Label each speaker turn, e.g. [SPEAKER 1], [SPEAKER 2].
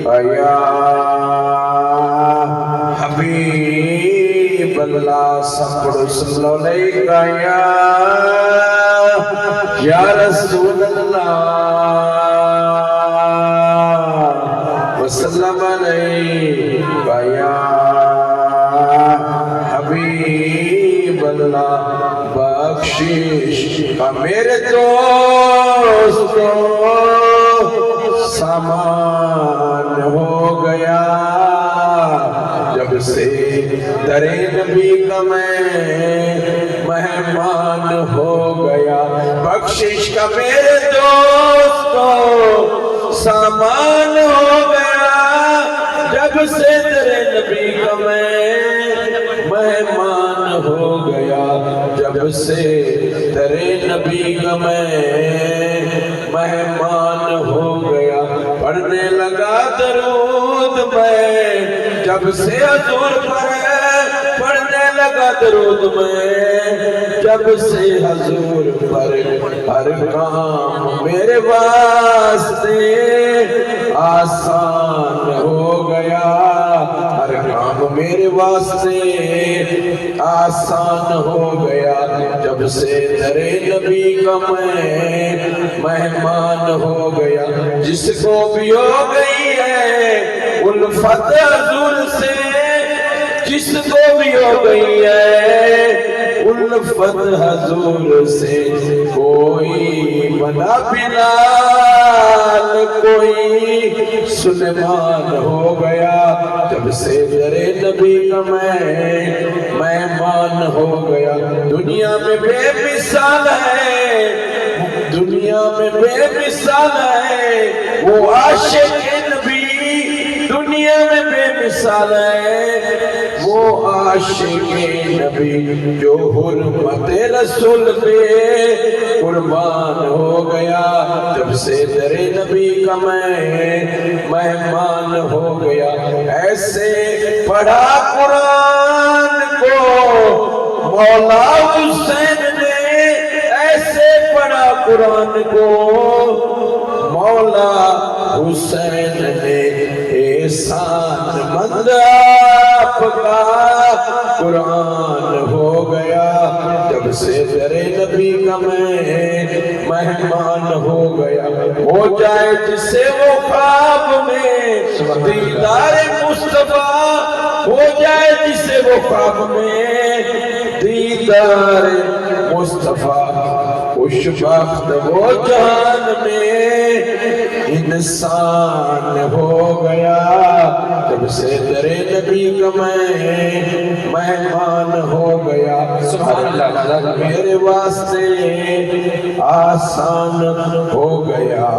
[SPEAKER 1] یا حبیب اللہ سپڑ صلی اللہ علیہ یا رسول اللہ وسلم علیہ یا حبیب اللہ بخشش کا میرے دوستو سامان ہو گیا جب سے در نبی کا میں مہمان ہو گیا بخشش کا میرے دوستو سامان ہو گیا جب سے در نبی کا میں مہمان ہو گیا جب سے در نبی کا میں مہمان ہو گیا پڑھنے لگا درود میں جب سے حضور پر پڑھنے لگا درود میں جب سے حضور پر ہر کام میرے واسطے آسان ہو گیا ہر کام میرے واسطے آسان ہو گیا جب سے در نبی کا میں مہمان ہو گیا جس کو بھی ہو گئی ہے الفت حضور سے جس کو بھی ہو گئی ہے الفت حضور سے کوئی بنا بلال کوئی سلیمان ہو گیا جب سے در نبی کا میں مہمان ہو گیا دنیا میں بے مثال ہے دنیا میں بے مثال ہے وہ عاشق نبی دنیا میں بے مثال ہے وہ عاشق نبی جو حرمت رسول پہ قربان ہو گیا جب سے در نبی کا میں مہمان ہو گیا ایسے پڑھا قرآن کو مولا حسین نے ایسے پڑھا قرآن کو مولا حسین نے احسان مند آپ کا قرآن ہو گیا جب سے در نبی کا میں مہمان ہو گیا ہو جائے جسے وہ خواب میں دیدار مصطفیٰ ہو جائے جسے وہ خواب میں دیدار مصطفیٰ خوش بخت وہ جان میں انسان ہو گیا جب سے در نبی کا میں مہمان ہو گیا سبحان اللہ میرے واسطے آسان ہو گیا